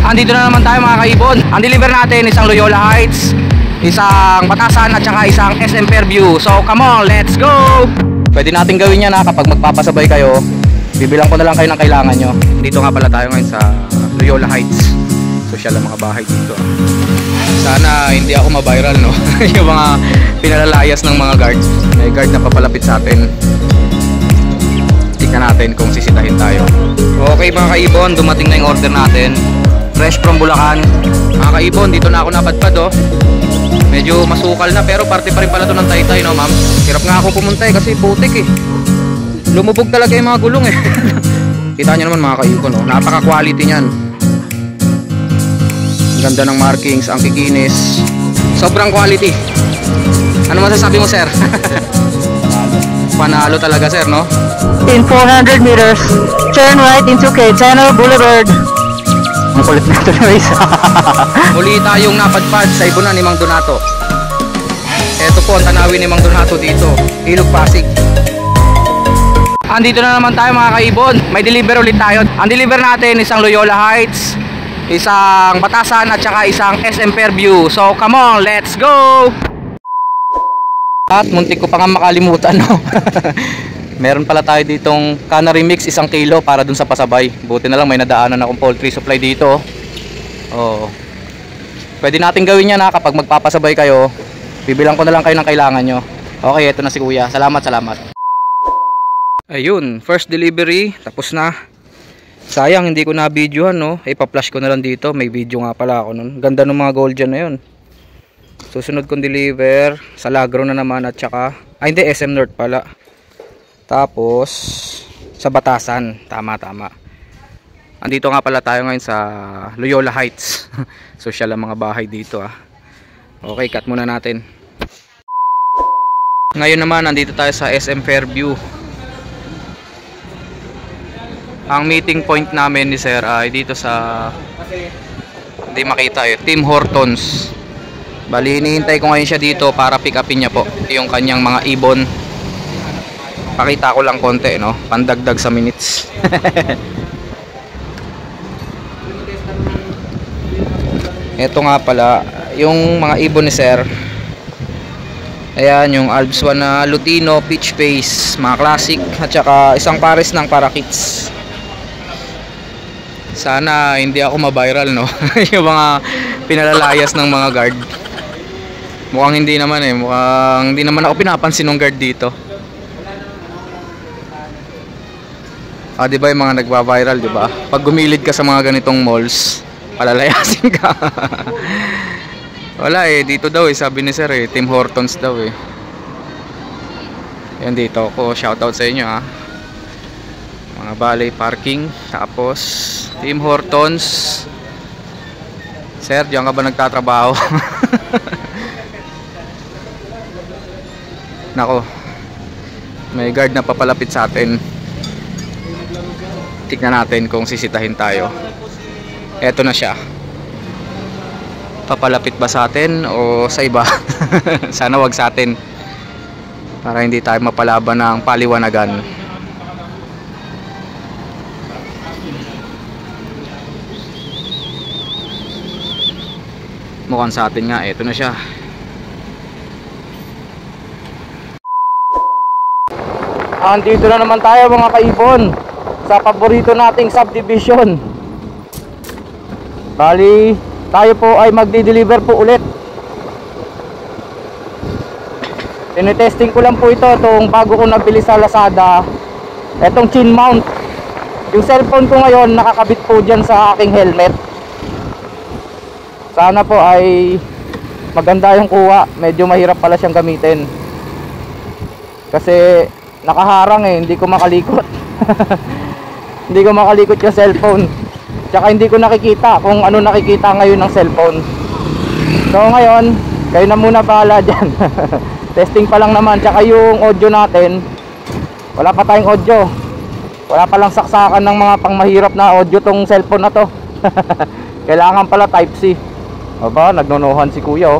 Andito na naman tayo mga kaibon. Ang deliver natin isang Loyola Heights, isang Batasan at saka isang SM Fairview. So come on, let's go! Pwede natin gawin yan kapag magpapasabay kayo. Bibilang ko na lang kayo ng kailangan nyo. Dito nga pala tayo ngayon sa Loyola Heights. Social ang mga bahay dito. Sana hindi ako ma-viral, no? Yung mga pinalalayas ng mga guard. May guard na papalapit sa atin. Tignan natin kung sisitahin tayo. Okay mga kaibon, dumating na yung order natin. Fresh from Bulacan. Mga kaibon, dito na ako napadpad, oh. Medyo masukal na pero parte pa rin pala to ng Taytay, no ma'am? Hirap nga ako pumunta kasi putik eh. Lumubog talaga yung mga gulong eh. Kita nyo naman mga kaibon, no? Napaka-quality nyan. Ganda ng markings, ang kikinis. Sobrang quality. Ano masasabi mo, sir? Panalo talaga, sir, no? In 400 meters, turn right into Cayetano Boulevard. Ang kulit na ito na isa. Muli tayong napadpad sa ibunan ni Mang Donato. Ito po ang tanawin ni Mang Donato dito, Ilog Pasig. Andito na naman tayo mga kaibon. May deliver ulit tayo. Ang deliver natin isang Loyola Heights, isang Batasan at saka isang SM Fairview. So come on, let's go! At muntik ko pa nga makalimutan, no? Meron pala tayo ditong Canary Mix 1 kilo para dun sa pasabay. Buti na lang may nadaanan akong poultry supply dito. Oh. Pwede natin gawin yan kapag magpapasabay kayo. Bibilang ko na lang kayo ng kailangan nyo. Okay, eto na si kuya. Salamat, salamat. Ayun, first delivery. Tapos na. Sayang hindi ko na videohan, no? Ipa-flash ko na lang dito. May video nga pala ako nun. Ganda ng mga gold dyan na yun. Susunod kong deliver sa Lagro na naman at saka hindi, SM North pala. Tapos sa Batasan. Tama. Andito nga pala tayo ngayon sa Loyola Heights. Social ang mga bahay dito Okay, cut muna natin. Ngayon naman nandito tayo sa SM Fairview. Ang meeting point namin ni sir ay dito sa hindi makita Tim Hortons. Bali hinihintay ko ngayon siya dito para pick upin niya po yung kanyang mga ibon. Pakita ko lang konti, no? Pandagdag sa minutes. Ito nga pala yung mga ibon ni sir. Ayan yung Alps 1 na Lutino Peach Face, mga classic at saka isang pares ng parakeets. Sana hindi ako ma-viral, no? Yung mga pinalalayas ng mga guard. Mukhang hindi naman mukhang hindi naman ako pinapansin ng guard dito. Di ba yung mga nagba-viral, di ba? Pag gumilid ka sa mga ganitong malls, palalayasin ka. Wala dito daw sabi ni sir Tim Hortons daw Yan dito ako, shoutout sa inyo Mga Valley Parking, tapos Tim Hortons. Sir, diyan ka ba nagtatrabaho? Nako, may guard na papalapit sa atin. Tignan natin kung sisitahin tayo. Eto na siya. Papalapit ba sa atin o sa iba? Sana wag sa atin, para hindi tayo mapalaban ng paliwanagan. Mukhang sa atin nga. Eto na siya. Andito na naman tayo mga kaibon sa paborito nating subdivision. Bali tayo po ay magdi-deliver po ulit. Tinetesting ko lang po itong bago ko nabili sa Lazada, itong chin mount. Yung cellphone ko ngayon nakakabit po dyan sa aking helmet. Sana po ay maganda yung kuha. Medyo mahirap pala siyang gamitin kasi nakaharang hindi ko makalikot. Hindi ko makalikot yung cellphone. Tsaka hindi ko nakikita kung ano nakikita ngayon ng cellphone. So ngayon, kayo na muna bahala dyan. Testing pa lang naman. Tsaka yung audio natin, wala pa tayong audio. Wala pa lang saksakan ng mga pangmahirap na audio tong cellphone na to. Kailangan pala type C. Aba, nagnonohan si kuya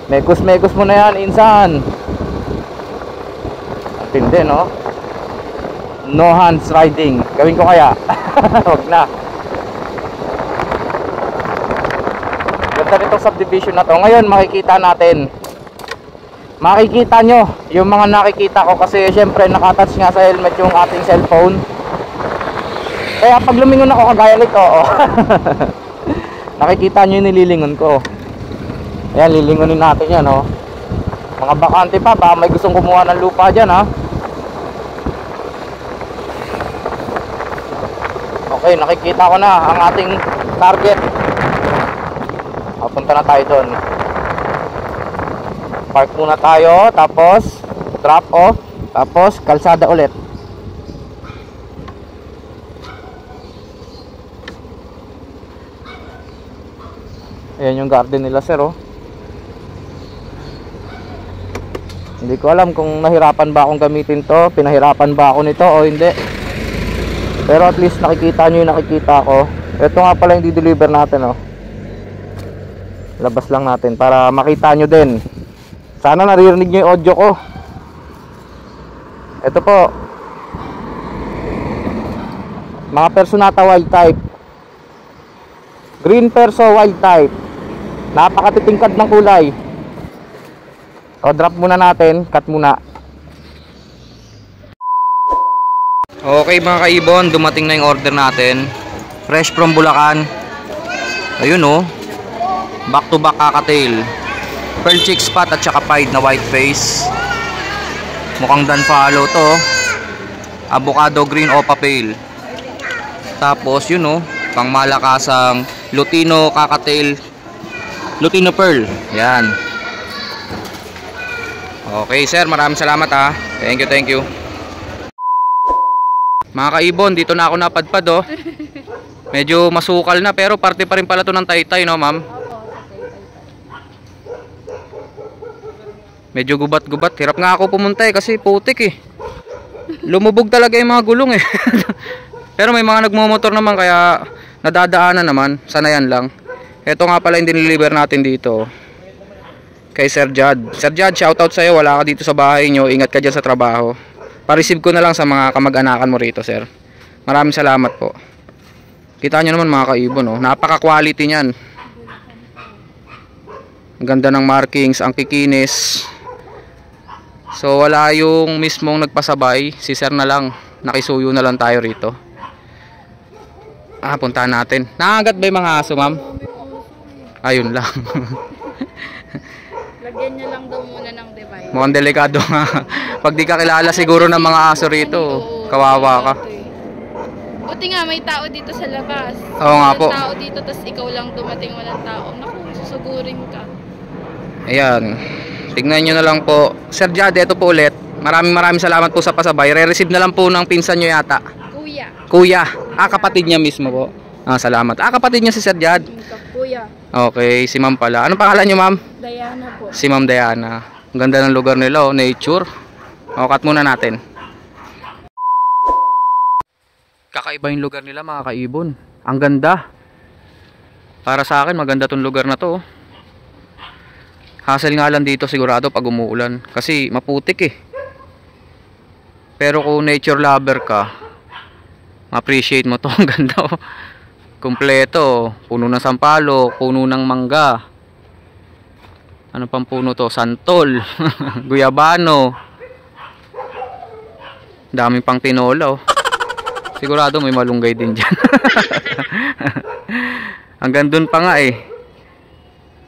Mekos mo na yan, insan. Tindi, no? No hands riding. Gawin ko kaya? Wag na. Ganda nitong subdivision na to. Ngayon makikita natin. Makikita nyo yung mga nakikita ko kasi syempre nakatouch nga sa helmet yung ating cellphone. Kaya pag lumingon ako kagaya nito, oh. Nakikita nyo yung nililingon ko. Ayan, lilingonin natin yan, oh. Mga bakante pa, baka may gustong kumuha ng lupa dyan, ha. Okay, nakikita ko na ang ating target. Punta na tayo doon. Park muna tayo, tapos drop off, tapos kalsada ulit. Ayan yung garden nila, sir, oh. Hindi ko alam kung nahirapan ba akong gamitin to, pinahirapan ba ako nito o hindi. Pero at least nakikita nyo yung nakikita ko. Ito nga pala yung di-deliver natin, oh. Labas lang natin para makita nyo din. Sana naririnig nyo yung audio ko. Ito po, mga Personata wild type, Green Perso wild type. Napakatitingkad ng kulay. O, drop muna natin, cut muna. Okay mga kaibon, dumating na yung order natin. Fresh from Bulacan. Ayun, oh, back to back kakatail, pearl chick spot at saka pied na white face. Mukhang dan follow to. Avocado green opa pale. Tapos yun, oh, pang malakasang Lutino kakatail, Lutino pearl. Yan. Okay sir, maraming salamat, ha. Thank you, thank you. Mga kaibon, dito na ako napadpad, oh. Medyo masukal na pero parte pa rin pala to ng Taytay, no ma'am? Medyo gubat-gubat. Hirap nga ako pumunta kasi putik eh. Lumubog talaga yung mga gulong eh. Pero may mga nagmumotor naman kaya nadadaanan naman. Sanayan lang. Ito nga pala yung diniliver natin dito. Kay Sir Jad. Sir Jad, shoutout sa'yo. Wala ka dito sa bahay nyo. Ingat ka dyan sa trabaho. Pa-receive ko na lang sa mga kamag-anakan mo rito, sir. Maraming salamat po. Kita nyo naman mga kaibon, oh. Napaka-quality nyan. Ang ganda ng markings, ang kikinis. So wala yung mismong nagpasabay, si sir na lang. Nakisuyo na lang tayo rito. Puntahan natin. Nakagat ba yung mga aso, ma'am? Ayun lang. Lagyan niya lang daw muna ng device. Mukhang delikado nga. Pag di ka kilala siguro ng mga aso rito, kawawa ka. Buti nga may tao dito sa labas. Oo nga po. May tao dito tapos ikaw lang dumating, walang tao. Naku, susugurin ka. Ayan. Tignan nyo na lang po. Sir Jad, ito po ulit. Maraming salamat po sa pasabay. Re-receive na lang po ng pinsan nyo yata. Kuya. Kuya. Kapatid niya mismo po. Salamat. Kapatid niya si Sir Jad. Kuya. Okay, si ma'am pala. Anong pangalan nyo, ma'am? Diana po. Si ma'am Diana. Ang ganda ng lugar nila, oh. Nature. Cut muna natin. Kakaiba yung lugar nila mga kaibon. Ang ganda. Para sa akin maganda tong lugar na to. Hassle nga lang dito sigurado pag umuulan kasi maputik eh. Pero kung nature lover ka, ma-appreciate mo to. Ang ganda, oh. Kompleto. Puno ng sampalok, puno ng mangga. Ano pang puno to? Santol. Guyabano. Daming pang tinola, oh. Sigurado may malunggay din dyan. Hanggang dun pa nga eh.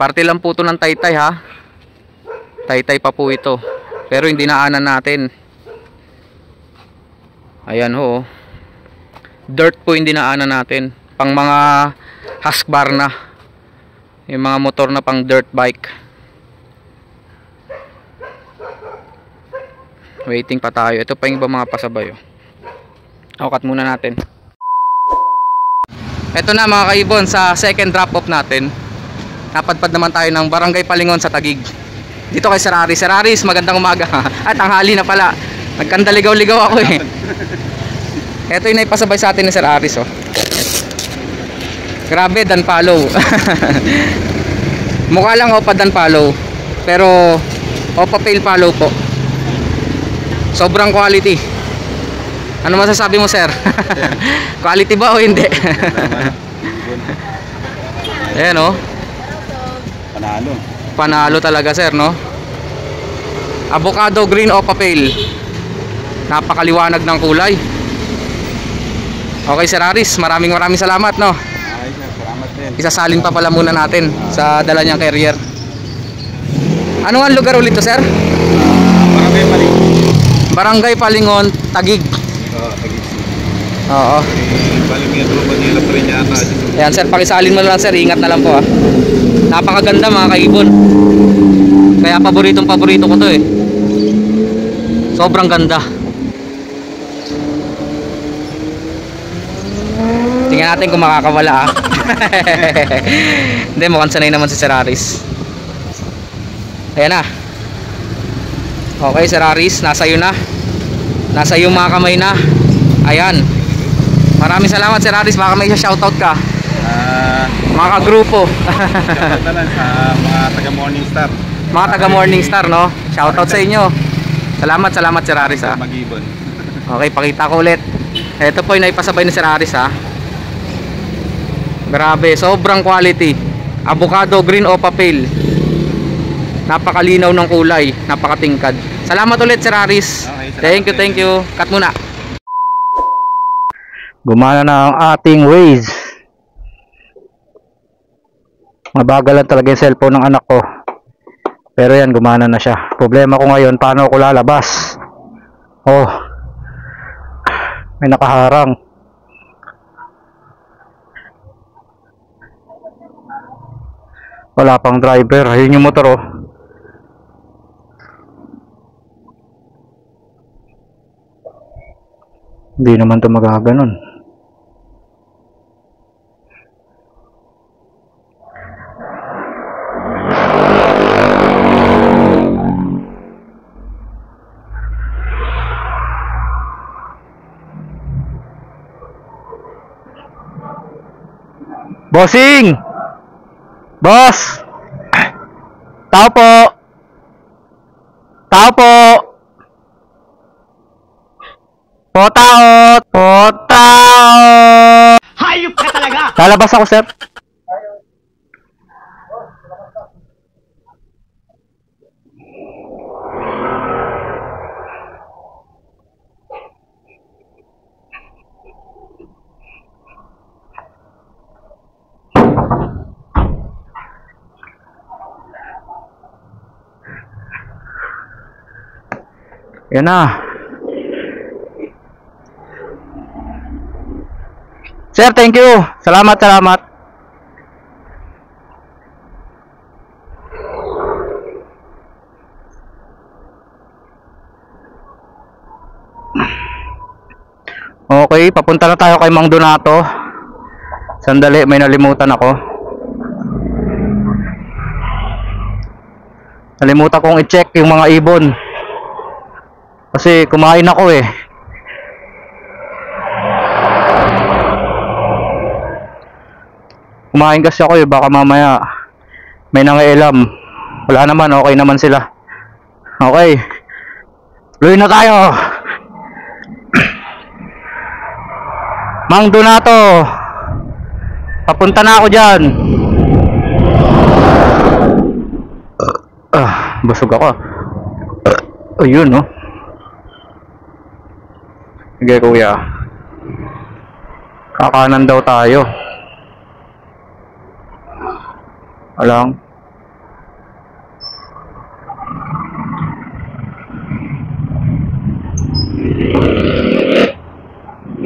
Parte lang po ito ng Taytay, ha. Taytay pa po ito. Pero hindi naanan natin. Ayan ho. Dirt po hindi naanan natin. Pang mga Husqvarna. Yung mga motor na pang dirt bike. Waiting pa tayo. Ito pa yung iba mga pasabay, oh. Cut muna natin. Ito na mga kaibon, sa second drop off natin. Napadpad naman tayo ng Barangay Palingon sa Taguig. Dito kay Sir Aris. Sir Aris, magandang umaga. At tanghali na pala. Nagkandaligaw-ligaw ako eh. Ito yung naipasabay sa atin ni Sir Aris, oh. Grabe, dan follow. Mukha lang opa dan follow. Pero opa fail follow po. Sobrang quality. Ano masasabi mo, sir? Quality ba o hindi? Ayan, oh. Panalo. Panalo talaga sir, no? Avocado green o papel. Napakaliwanag ng kulay. Okay Sir Aris, maraming salamat, no? Ay, sir, salamat din. Isasalin pa pala muna natin sa dala niyang carrier. Ano ang lugar ulit to sir? Barangay Palingon. Barangay Palingon, Taguig. Taguig. Oo. Balimedro, Manila pa rin yata. Ayan sir, pakisalin mo na lang sir, ingat na lang po ah. Napakaganda mga kaibon. Kaya paborito ko to eh. Sobrang ganda. Tingnan natin kung makakawala ah. Hindi, mukhang sanay naman si Sir Aris. Ayan na. Okay Sir Aris, nasa iyo na. Nasa iyong mga kamay na. Ayan. Maraming salamat Sir Aris, baka may shoutout ka. Mga kagrupo. Shoutout na lang sa mga taga Morningstar. Mga taga Morningstar, no? Shoutout sa inyo. Salamat Sir Aris ha. Mag-ibon. Okay, pakita ko ulit. Ito po yung naipasabay ni Sir Aris ha. Grabe, sobrang quality. Avocado green o papel. Napakalinaw ng kulay, napakatingkad. Salamat ulit Sir Aris. Okay, Thank you. Cut muna. Gumana na ang ating Waze. Mabagal lang talaga yung cellphone ng anak ko. Pero yan, gumana na siya. Problema ko ngayon, paano ako lalabas? Oh, may nakaharang. Wala pang driver. Ayun yung motor oh. Hindi naman ito magaganon. Bossing! Boss! Tao po! Tao po! Potao! Potao! Hayop ka talaga! Lalabas ako, sir. Yan na. Sir, thank you. Salamat. Okay, papunta na tayo kay Mang Donato. Sandali, may nalimutan ako. Nalimutan kong i-check yung mga ibon. Kasi kumain ako eh. Kumain kasi ako eh, baka mamaya may nangailam. Wala naman, okay naman sila. Okay, luwi na tayo. Mang Donato, papunta na ako dyan. Busog ako. Ayun no. Sige kuya, kakanan daw tayo. Alang.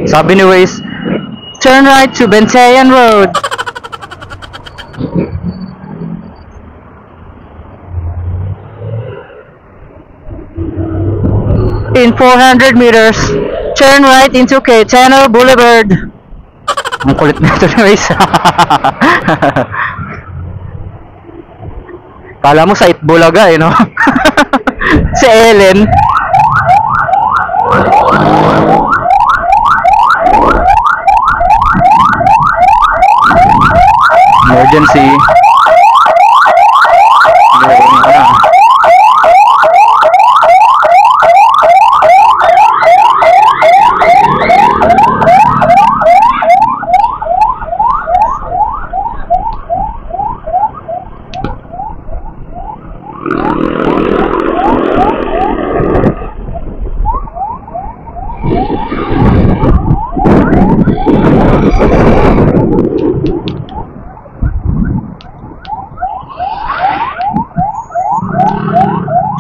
Sabi ni Waze, turn right to Bantayan Road. In 400 meters, turn right into Cayetano Boulevard. Ang kulit na ito ni Waze. Kala mo sa Itbulaga eh, no? Si Ellen. Emergency.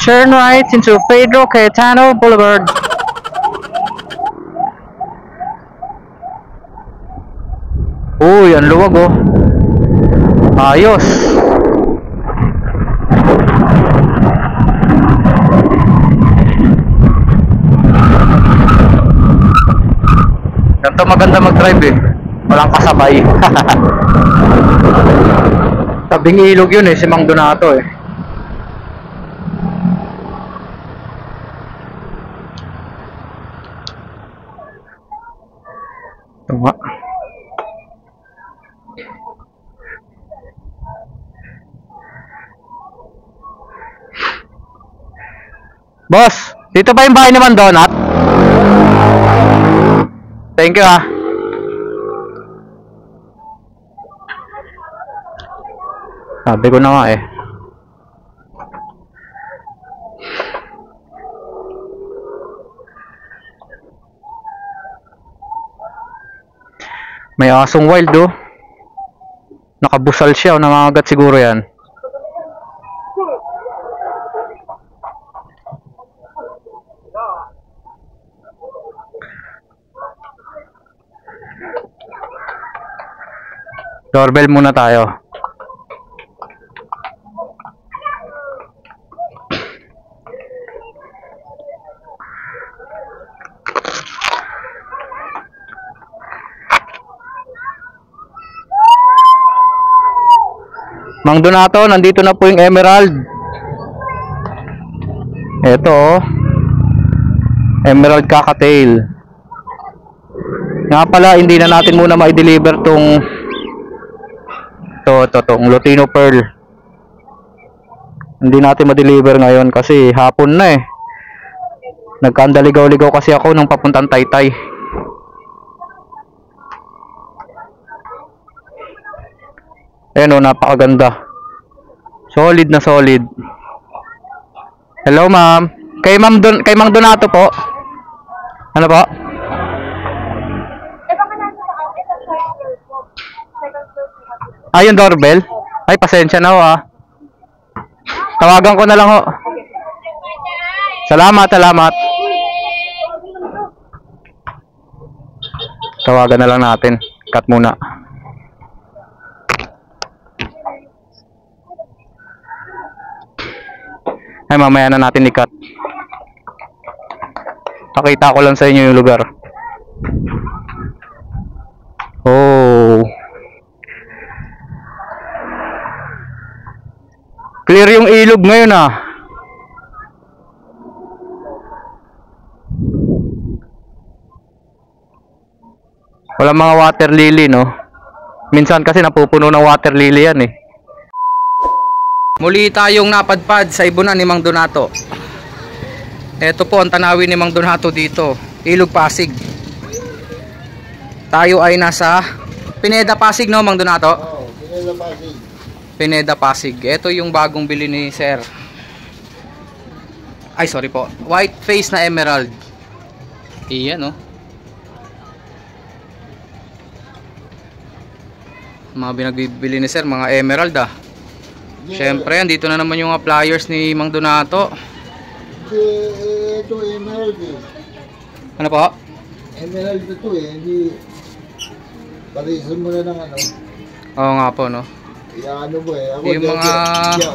Turn right into Pedro Cayetano Boulevard. Uy, ang luwag oh. Ayos. Ganito maganda mag-drive eh. Walang kasabay. Tabing ilog yun eh, si Mang Donato eh. Tama. Boss, dito ba yung bahay ni Mang Donat? Thank you ah. Sabi ko na nga eh. May asong wild oh. Nakabusal siya o nangangagat siguro yan. Doorbell muna tayo. Mang Donato, nandito na po yung Emerald. Ito oh. Emerald Cocktail. Nga pala, hindi na natin muna ma-deliver tong tong Lutino Pearl. Hindi natin ma-deliver ngayon kasi hapon na eh. Nagkaandaligaw-ligaw kasi ako nung papuntang Taytay. Ayan o, napakaganda. Solid na solid. Hello ma'am. Kay Mang Donato po. Ano po? Yung doorbell? Ay, pasensya na ho ah. Tawagan ko na lang ho. Salamat, salamat. Tawagan na lang natin. Cut muna. Ay, mamaya na natin i-cut. Pakita ko lang sa inyo yung lugar. Oh. Clear yung ilog ngayon ah. Wala mga water lily no. Minsan kasi napupuno ng water lily yan eh. Muli tayong napadpad sa ibunan ni Mang Donato. Ito po ang tanawin ni Mang Donato dito, Ilog Pasig. Tayo ay nasa Pineda Pasig no, Mang Donato? Oo, Pineda Pasig. Pineda Pasig. Ito yung bagong bili ni Sir. Ay sorry po, white face na emerald. Iyan no. Mga binagbibili ni Sir, mga emerald ah. Siyempre, andito na naman yung flyers ni Mang Donato. Ito emerald eh. Ano po? Emerald ito eh, hindi parisan mo na ng ano. Oo nga po no. Ano mo eh. Ako, Yung mga Hindi.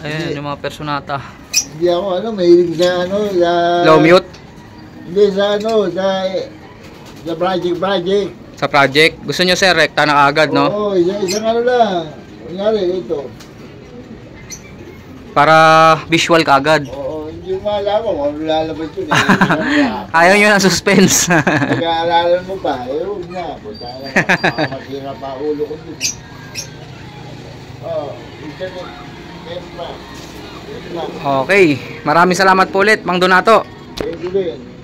Ayan, yung mga personata. Hindi ako ano, mahilig sa ano, sa... Low mute? Hindi sa ano, sa project. Sa project? Gusto nyo Sir, rekta na agad no? Oo, isang ano lang. Kunyari, ito. Para visual ka agad. Oo, hindi mo alam kung ano lalabas yun eh. Ayaw nyo ng suspense. Nag-aaralan mo pa, huwag na. Punta na, masira pa ulo ko dun. Oo, internet. Meron pa. Okay, maraming salamat po ulit Mang Donato. Thank you din.